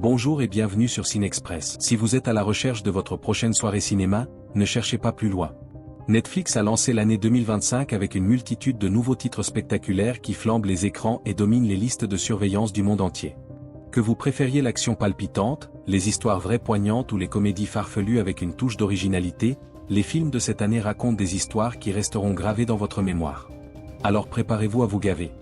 Bonjour et bienvenue sur Cinexpress. Si vous êtes à la recherche de votre prochaine soirée cinéma, ne cherchez pas plus loin. Netflix a lancé l'année 2025 avec une multitude de nouveaux titres spectaculaires qui flambent les écrans et dominent les listes de surveillance du monde entier. Que vous préfériez l'action palpitante, les histoires vraies poignantes ou les comédies farfelues avec une touche d'originalité, les films de cette année racontent des histoires qui resteront gravées dans votre mémoire. Alors préparez-vous à vous gaver.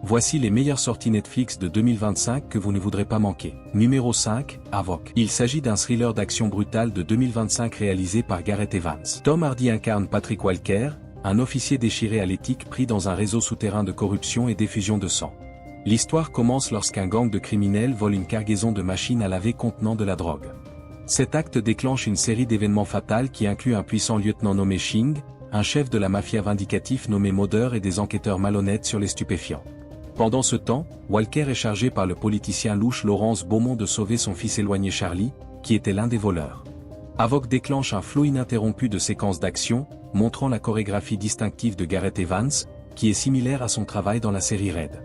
Voici les meilleures sorties Netflix de 2025 que vous ne voudrez pas manquer. Numéro 5, Avoc. Il s'agit d'un thriller d'action brutale de 2025 réalisé par Gareth Evans. Tom Hardy incarne Patrick Walker, un officier déchiré à l'éthique pris dans un réseau souterrain de corruption et d'effusion de sang. L'histoire commence lorsqu'un gang de criminels vole une cargaison de machines à laver contenant de la drogue. Cet acte déclenche une série d'événements fatals qui inclut un puissant lieutenant nommé Shing, un chef de la mafia vindicatif nommé Mulder et des enquêteurs malhonnêtes sur les stupéfiants. Pendant ce temps, Walker est chargé par le politicien louche Laurence Beaumont de sauver son fils éloigné Charlie, qui était l'un des voleurs. Avoc déclenche un flot ininterrompu de séquences d'action, montrant la chorégraphie distinctive de Gareth Evans, qui est similaire à son travail dans la série Raid.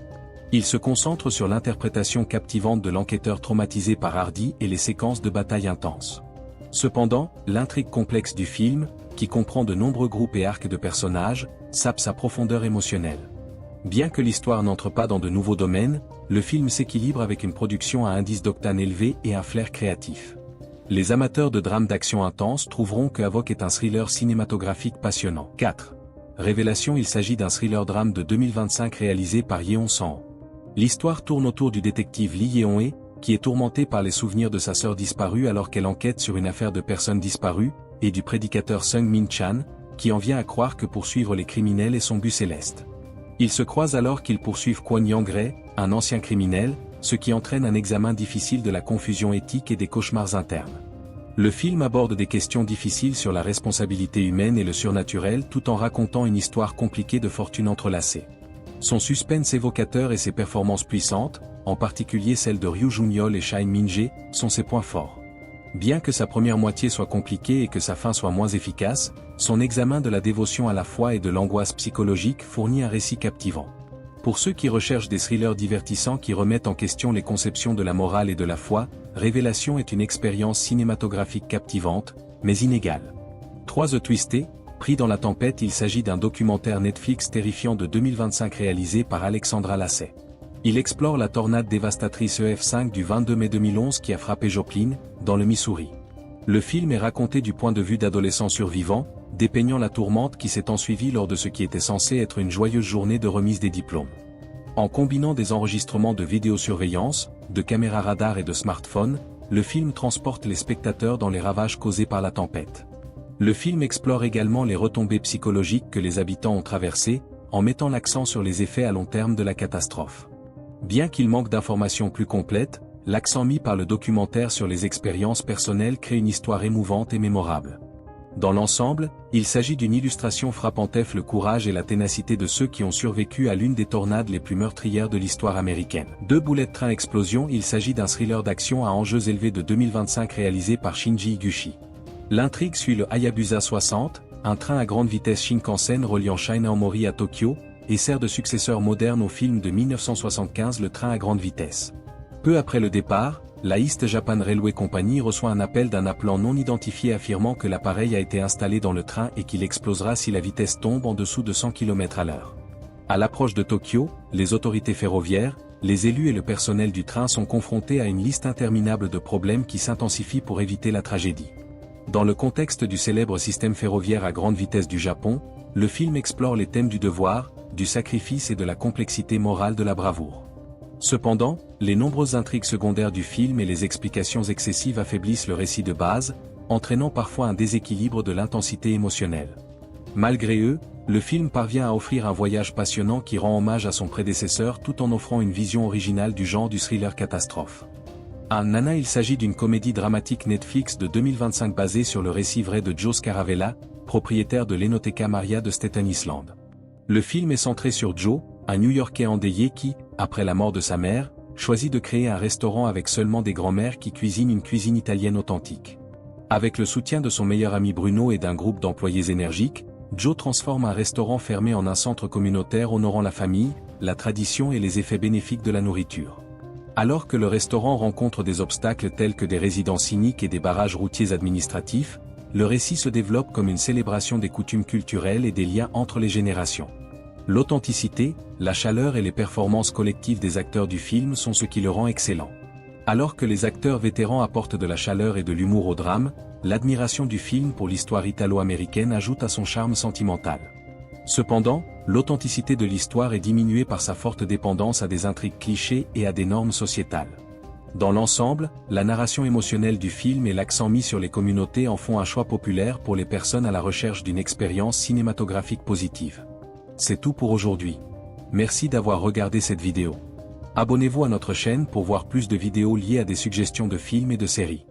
Il se concentre sur l'interprétation captivante de l'enquêteur traumatisé par Hardy et les séquences de bataille intenses. Cependant, l'intrigue complexe du film, qui comprend de nombreux groupes et arcs de personnages, sape sa profondeur émotionnelle. Bien que l'histoire n'entre pas dans de nouveaux domaines, le film s'équilibre avec une production à indice d'octane élevé et un flair créatif. Les amateurs de drames d'action intense trouveront que Avoc est un thriller cinématographique passionnant. 4. Révélation. Il s'agit d'un thriller drame de 2025 réalisé par Yeon Sang-ho. L'histoire tourne autour du détective Lee Yeon-hee, qui est tourmenté par les souvenirs de sa sœur disparue alors qu'elle enquête sur une affaire de personnes disparues, et du prédicateur Sung Min Chan, qui en vient à croire que poursuivre les criminels est son but céleste. Ils se croisent alors qu'ils poursuivent Kwon Young-rae, un ancien criminel, ce qui entraîne un examen difficile de la confusion éthique et des cauchemars internes. Le film aborde des questions difficiles sur la responsabilité humaine et le surnaturel tout en racontant une histoire compliquée de fortunes entrelacées. Son suspense évocateur et ses performances puissantes, en particulier celles de Ryu Jun-yeol et Shin Min-jae, sont ses points forts. Bien que sa première moitié soit compliquée et que sa fin soit moins efficace, son examen de la dévotion à la foi et de l'angoisse psychologique fournit un récit captivant. Pour ceux qui recherchent des thrillers divertissants qui remettent en question les conceptions de la morale et de la foi, Révélation est une expérience cinématographique captivante, mais inégale. 3. The Twisted, pris dans la tempête. Il s'agit d'un documentaire Netflix terrifiant de 2025 réalisé par Alexandra Lasset. Il explore la tornade dévastatrice EF5 du 22 mai 2011 qui a frappé Joplin, dans le Missouri. Le film est raconté du point de vue d'adolescents survivants, dépeignant la tourmente qui s'est ensuivie lors de ce qui était censé être une joyeuse journée de remise des diplômes. En combinant des enregistrements de vidéosurveillance, de caméras radar et de smartphones, le film transporte les spectateurs dans les ravages causés par la tempête. Le film explore également les retombées psychologiques que les habitants ont traversées, en mettant l'accent sur les effets à long terme de la catastrophe. Bien qu'il manque d'informations plus complètes, l'accent mis par le documentaire sur les expériences personnelles crée une histoire émouvante et mémorable. Dans l'ensemble, il s'agit d'une illustration frappant le courage et la ténacité de ceux qui ont survécu à l'une des tornades les plus meurtrières de l'histoire américaine. 2. Bullet Train Explosion. Il s'agit d'un thriller d'action à enjeux élevés de 2025 réalisé par Shinji Higuchi. L'intrigue suit le Hayabusa 60, un train à grande vitesse Shinkansen reliant Shinaomori à Tokyo, et sert de successeur moderne au film de 1975 Le train à grande vitesse. Peu après le départ, la East Japan Railway Company reçoit un appel d'un appelant non identifié affirmant que l'appareil a été installé dans le train et qu'il explosera si la vitesse tombe en dessous de 100 km/h. À l'approche de Tokyo, les autorités ferroviaires, les élus et le personnel du train sont confrontés à une liste interminable de problèmes qui s'intensifient pour éviter la tragédie. Dans le contexte du célèbre système ferroviaire à grande vitesse du Japon, le film explore les thèmes du devoir, du sacrifice et de la complexité morale de la bravoure. Cependant, les nombreuses intrigues secondaires du film et les explications excessives affaiblissent le récit de base, entraînant parfois un déséquilibre de l'intensité émotionnelle. Malgré eux, le film parvient à offrir un voyage passionnant qui rend hommage à son prédécesseur tout en offrant une vision originale du genre du thriller catastrophe. Nana. Il s'agit d'une comédie dramatique Netflix de 2025 basée sur le récit vrai de Joe Scaravella, propriétaire de l'Enoteca Maria de Staten Island. Le film est centré sur Joe, un New-Yorkais endeuillé qui, après la mort de sa mère, choisit de créer un restaurant avec seulement des grands-mères qui cuisinent une cuisine italienne authentique. Avec le soutien de son meilleur ami Bruno et d'un groupe d'employés énergiques, Joe transforme un restaurant fermé en un centre communautaire honorant la famille, la tradition et les effets bénéfiques de la nourriture. Alors que le restaurant rencontre des obstacles tels que des résidents cyniques et des barrages routiers administratifs, le récit se développe comme une célébration des coutumes culturelles et des liens entre les générations. L'authenticité, la chaleur et les performances collectives des acteurs du film sont ce qui le rend excellent. Alors que les acteurs vétérans apportent de la chaleur et de l'humour au drame, l'admiration du film pour l'histoire italo-américaine ajoute à son charme sentimental. Cependant, l'authenticité de l'histoire est diminuée par sa forte dépendance à des intrigues clichés et à des normes sociétales. Dans l'ensemble, la narration émotionnelle du film et l'accent mis sur les communautés en font un choix populaire pour les personnes à la recherche d'une expérience cinématographique positive. C'est tout pour aujourd'hui. Merci d'avoir regardé cette vidéo. Abonnez-vous à notre chaîne pour voir plus de vidéos liées à des suggestions de films et de séries.